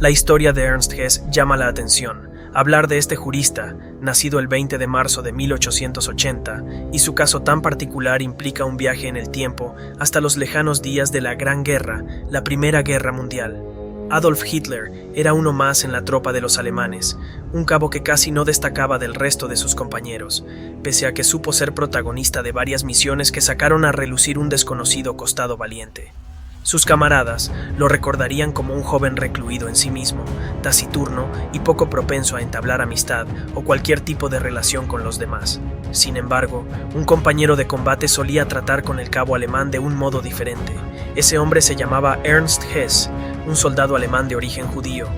La historia de Ernst Hess llama la atención. Hablar de este jurista, nacido el 20 de marzo de 1880, y su caso tan particular implica un viaje en el tiempo hasta los lejanos días de la Gran Guerra, la Primera Guerra Mundial. Adolf Hitler era uno más en la tropa de los alemanes, un cabo que casi no destacaba del resto de sus compañeros, pese a que supo ser protagonista de varias misiones que sacaron a relucir un desconocido costado valiente. Sus camaradas lo recordarían como un joven recluido en sí mismo, taciturno y poco propenso a entablar amistad o cualquier tipo de relación con los demás. Sin embargo, un compañero de combate solía tratar con el cabo alemán de un modo diferente. Ese hombre se llamaba Ernst Hess, un soldado alemán de origen judío.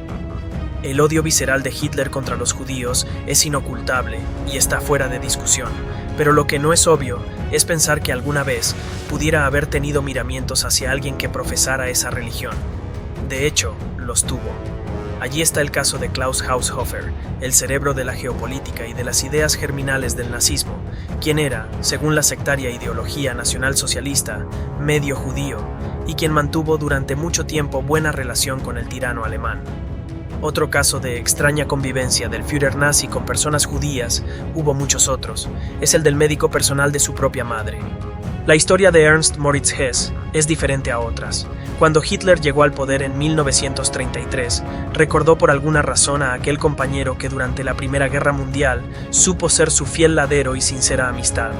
El odio visceral de Hitler contra los judíos es inocultable y está fuera de discusión, pero lo que no es obvio es pensar que alguna vez pudiera haber tenido miramientos hacia alguien que profesara esa religión. De hecho, los tuvo. Allí está el caso de Klaus Haushofer, el cerebro de la geopolítica y de las ideas germinales del nazismo, quien era, según la sectaria ideología nacionalsocialista, medio judío, y quien mantuvo durante mucho tiempo buena relación con el tirano alemán. Otro caso de extraña convivencia del Führer nazi con personas judías, hubo muchos otros, es el del médico personal de su propia madre. La historia de Ernst Moritz Hess es diferente a otras. Cuando Hitler llegó al poder en 1933, recordó por alguna razón a aquel compañero que durante la Primera Guerra Mundial supo ser su fiel ladero y sincera amistad.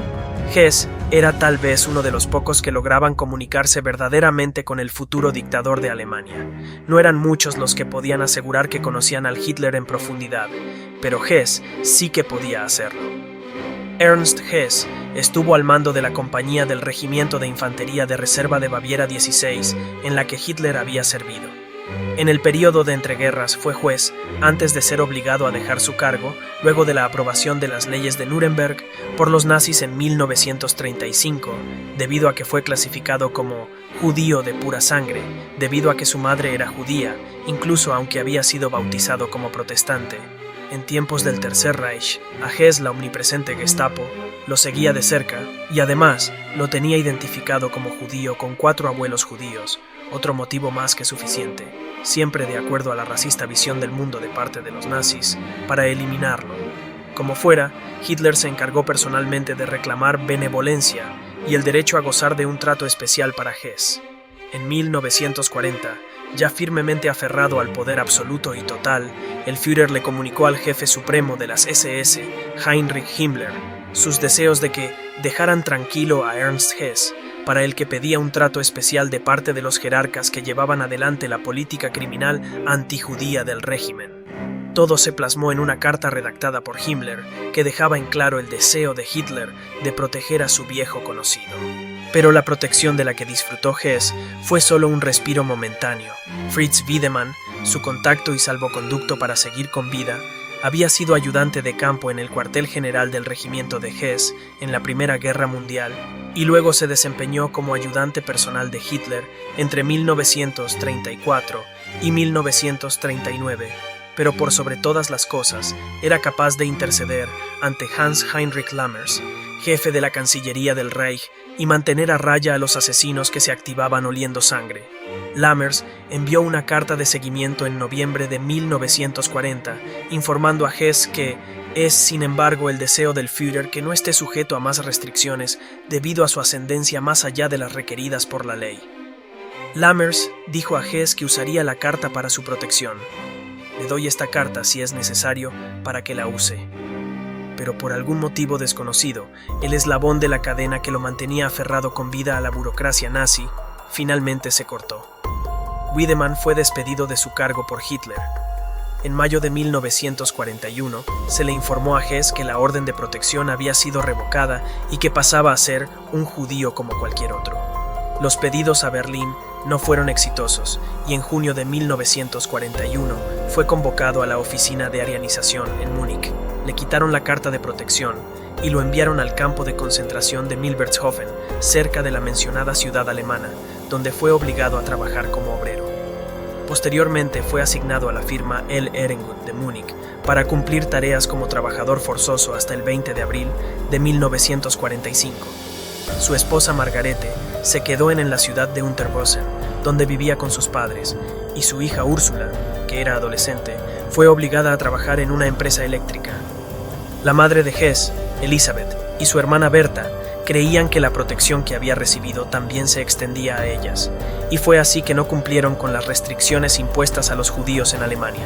Hess era tal vez uno de los pocos que lograban comunicarse verdaderamente con el futuro dictador de Alemania. No eran muchos los que podían asegurar que conocían al Hitler en profundidad, pero Hess sí que podía hacerlo. Ernst Hess estuvo al mando de la compañía del Regimiento de Infantería de Reserva de Baviera 16, en la que Hitler había servido. En el período de entreguerras fue juez antes de ser obligado a dejar su cargo luego de la aprobación de las leyes de Nuremberg por los nazis en 1935, debido a que fue clasificado como judío de pura sangre, debido a que su madre era judía, incluso aunque había sido bautizado como protestante. En tiempos del Tercer Reich, a Hess la omnipresente Gestapo lo seguía de cerca y además lo tenía identificado como judío con 4 abuelos judíos, otro motivo más que suficiente, siempre de acuerdo a la racista visión del mundo de parte de los nazis, para eliminarlo. Como fuera, Hitler se encargó personalmente de reclamar benevolencia y el derecho a gozar de un trato especial para Hess. En 1940, ya firmemente aferrado al poder absoluto y total, el Führer le comunicó al jefe supremo de las SS, Heinrich Himmler, sus deseos de que dejaran tranquilo a Ernst Hess, para el que pedía un trato especial de parte de los jerarcas que llevaban adelante la política criminal antijudía del régimen. Todo se plasmó en una carta redactada por Himmler que dejaba en claro el deseo de Hitler de proteger a su viejo conocido. Pero la protección de la que disfrutó Hess fue solo un respiro momentáneo. Fritz Wiedemann, su contacto y salvoconducto para seguir con vida, había sido ayudante de campo en el cuartel general del regimiento de Hess en la Primera Guerra Mundial y luego se desempeñó como ayudante personal de Hitler entre 1934 y 1939, pero por sobre todas las cosas era capaz de interceder ante Hans Heinrich Lammers, jefe de la Cancillería del Reich, y mantener a raya a los asesinos que se activaban oliendo sangre. Lammers envió una carta de seguimiento en noviembre de 1940, informando a Hess que es, sin embargo, el deseo del Führer que no esté sujeto a más restricciones debido a su ascendencia más allá de las requeridas por la ley. Lammers dijo a Hess que usaría la carta para su protección. Le doy esta carta si es necesario para que la use. Pero por algún motivo desconocido, el eslabón de la cadena que lo mantenía aferrado con vida a la burocracia nazi finalmente se cortó. Wiedemann fue despedido de su cargo por Hitler. En mayo de 1941, se le informó a Hess que la orden de protección había sido revocada y que pasaba a ser un judío como cualquier otro. Los pedidos a Berlín no fueron exitosos y en junio de 1941 fue convocado a la oficina de arianización en Múnich. Le quitaron la carta de protección y lo enviaron al campo de concentración de Milbertshofen, cerca de la mencionada ciudad alemana, donde fue obligado a trabajar como obrero. Posteriormente fue asignado a la firma L. Ehrengut de Múnich para cumplir tareas como trabajador forzoso hasta el 20 de abril de 1945. Su esposa Margarete se quedó en la ciudad de Unterbösen, donde vivía con sus padres, y su hija Úrsula, que que era adolescente, fue obligada a trabajar en una empresa eléctrica. La madre de Hess, Elizabeth, y su hermana Berta creían que la protección que había recibido también se extendía a ellas, y fue así que no cumplieron con las restricciones impuestas a los judíos en Alemania.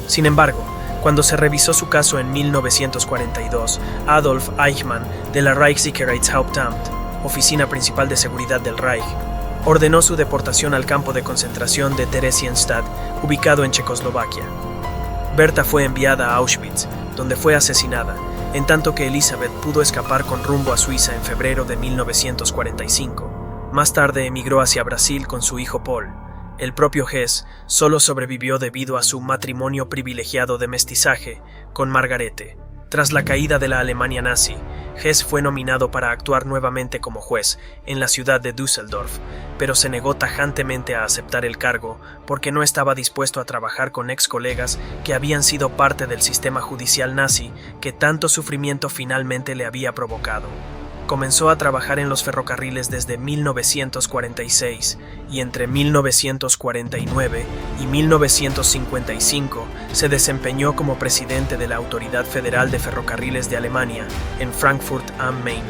Sin embargo, cuando se revisó su caso en 1942, Adolf Eichmann, de la Reichssicherheitshauptamt, Oficina Principal de Seguridad del Reich, ordenó su deportación al campo de concentración de Theresienstadt, ubicado en Checoslovaquia. Berta fue enviada a Auschwitz, donde fue asesinada, en tanto que Elizabeth pudo escapar con rumbo a Suiza en febrero de 1945. Más tarde emigró hacia Brasil con su hijo Paul. El propio Hess solo sobrevivió debido a su matrimonio privilegiado de mestizaje con Margarete. Tras la caída de la Alemania nazi, Hess fue nominado para actuar nuevamente como juez en la ciudad de Düsseldorf, pero se negó tajantemente a aceptar el cargo porque no estaba dispuesto a trabajar con ex colegas que habían sido parte del sistema judicial nazi que tanto sufrimiento finalmente le había provocado. Comenzó a trabajar en los ferrocarriles desde 1946 y entre 1949 y 1955 se desempeñó como presidente de la Autoridad Federal de Ferrocarriles de Alemania en Frankfurt am Main.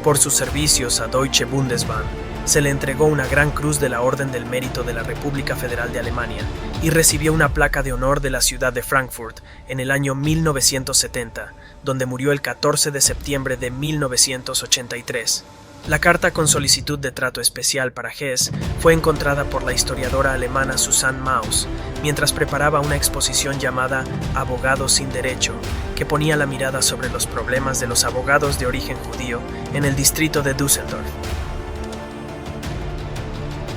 Por sus servicios a Deutsche Bundesbahn, se le entregó una Gran Cruz de la Orden del Mérito de la República Federal de Alemania y recibió una placa de honor de la ciudad de Frankfurt en el año 1970, donde murió el 14 de septiembre de 1983. La carta con solicitud de trato especial para Hess fue encontrada por la historiadora alemana Susanne Maus mientras preparaba una exposición llamada Abogados sin Derecho, que ponía la mirada sobre los problemas de los abogados de origen judío en el distrito de Düsseldorf.